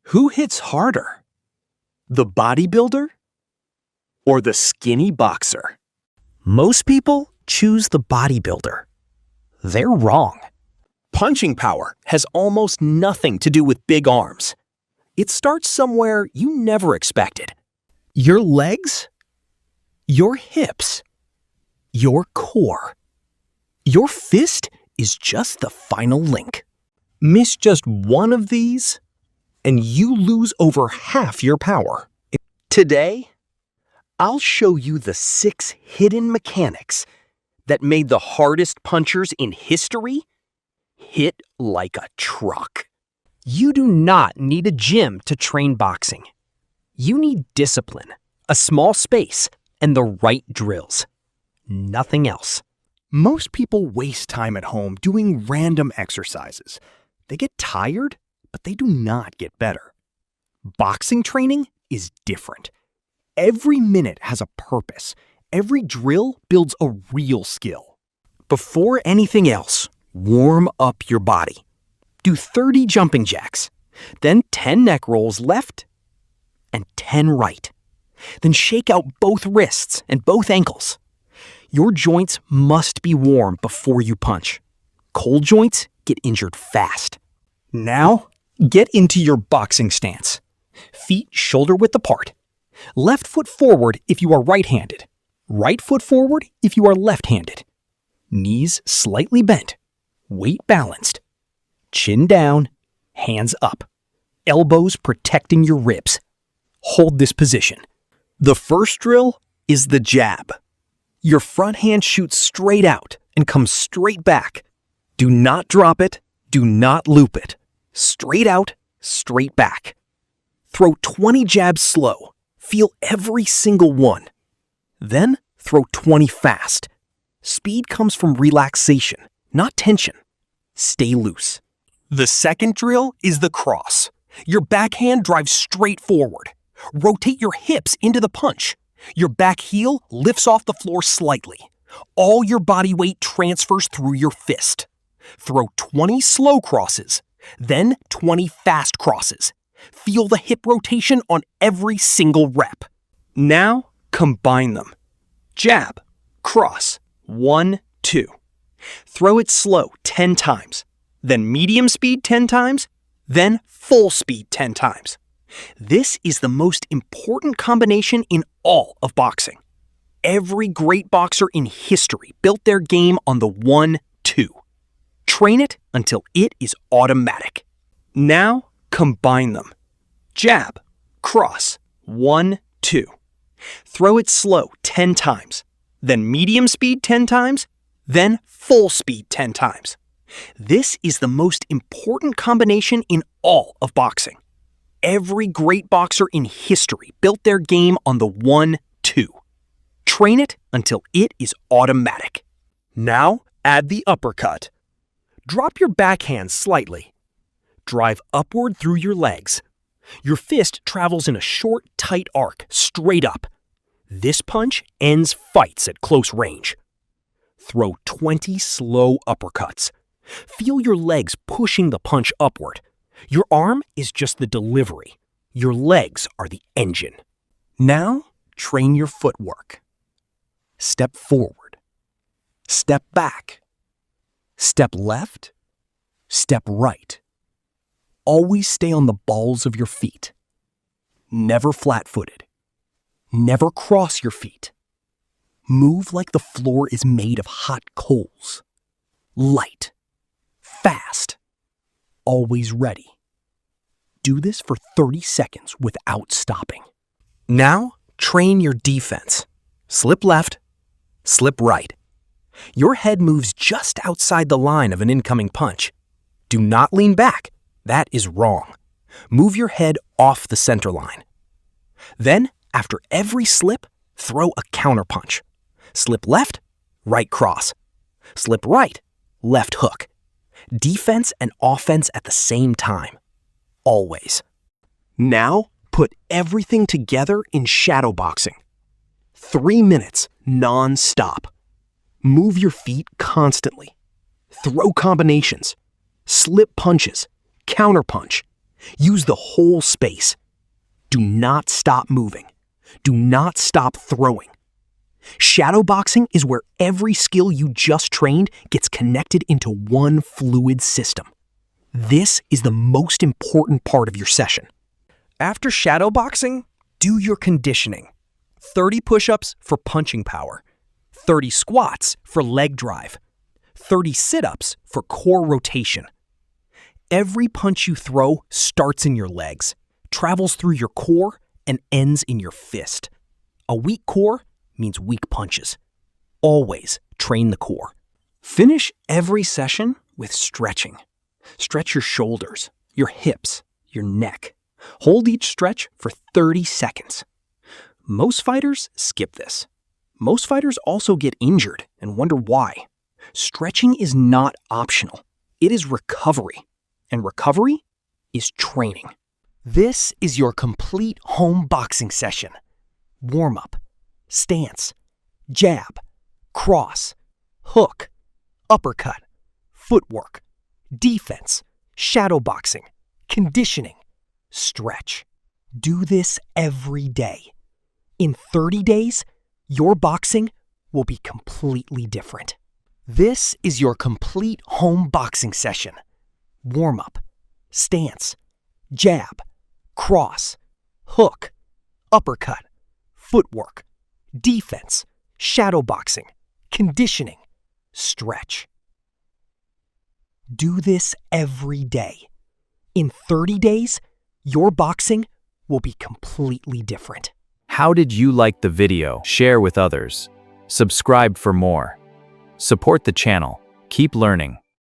Who hits harder? The bodybuilder or the skinny boxer? Most people choose the bodybuilder. They're wrong. Punching power has almost nothing to do with big arms. It starts somewhere you never expected. Your legs, your hips, your core. Your fist is just the final link. Miss just one of these, and you lose over half your power. Today, I'll show you the 6 hidden mechanics that made the hardest punchers in history hit like a truck. You do not need a gym to train boxing. You need discipline, a small space, and the right drills. Nothing else. Most people waste time at home doing random exercises. They get tired, but they do not get better. Boxing training is different. Every minute has a purpose. Every drill builds a real skill. Before anything else, warm up your body. Do 30 jumping jacks, then 10 neck rolls left and 10 right. Then shake out both wrists and both ankles. Your joints must be warm before you punch. Cold joints get injured fast. Now, get into your boxing stance. Feet shoulder-width apart. Left foot forward if you are right-handed. Right foot forward if you are left-handed. Knees slightly bent. Weight balanced. Chin down, hands up. Elbows protecting your ribs. Hold this position. The first drill is the jab. Your front hand shoots straight out and comes straight back. Do not drop it. Do not loop it. Straight out, straight back. Throw 20 jabs slow. Feel every single one. Then throw 20 fast. Speed comes from relaxation, not tension. Stay loose. The second drill is the cross. Your backhand drives straight forward. Rotate your hips into the punch. Your back heel lifts off the floor slightly. All your body weight transfers through your fist. Throw 20 slow crosses, then 20 fast crosses. Feel the hip rotation on every single rep. Now, combine them. Jab, cross, 1, 2. Throw it slow 10 times, then medium speed 10 times, then full speed 10 times. This is the most important combination in all of boxing. Every great boxer in history built their game on the 1, 2. Train it until it is automatic. Now, combine them. Jab, cross, 1, 2. Throw it slow 10 times, then medium speed 10 times, then full speed 10 times. This is the most important combination in all of boxing. Every great boxer in history built their game on the 1, 2. Train it until it is automatic. Now, add the uppercut. Drop your backhand slightly. Drive upward through your legs. Your fist travels in a short, tight arc, straight up. This punch ends fights at close range. Throw 20 slow uppercuts. Feel your legs pushing the punch upward. Your arm is just the delivery. Your legs are the engine. Now, train your footwork. Step forward. Step back. Step left. Step right. Always stay on the balls of your feet. Never flat-footed. Never cross your feet. Move like the floor is made of hot coals. Light. Fast. Always ready. Do this for 30 seconds without stopping. Now, train your defense. Slip left, slip right. Your head moves just outside the line of an incoming punch. Do not lean back. That is wrong. Move your head off the center line. Then, after every slip, throw a counterpunch. Slip left, right cross. Slip right, left hook. Defense and offense at the same time. Always. Now, put everything together in shadow boxing. 3 minutes, non-stop. Move your feet constantly. Throw combinations. Slip punches. Counterpunch. Use the whole space. Do not stop moving. Do not stop throwing. Shadowboxing is where every skill you just trained gets connected into one fluid system. This is the most important part of your session. After shadowboxing, do your conditioning. 30 push-ups for punching power, 30 squats for leg drive, 30 sit-ups for core rotation. Every punch you throw starts in your legs, travels through your core, and ends in your fist. A weak core means weak punches. Always train the core. Finish every session with stretching. Stretch your shoulders, your hips, your neck. Hold each stretch for 30 seconds. Most fighters skip this. Most fighters also get injured and wonder why. Stretching is not optional. It is recovery. And recovery is training. This is your complete home boxing session. Warm-up, stance, jab, cross, hook, uppercut, footwork, defense, shadowboxing, conditioning, stretch. Do this every day. In 30 days, your boxing will be completely different. This is your complete home boxing session. Warm-up, stance, jab, cross, hook, uppercut, footwork, defense, shadowboxing, conditioning, stretch. Do this every day. In 30 days, your boxing will be completely different. How did you like the video? Share with others. Subscribe for more. Support the channel. Keep learning.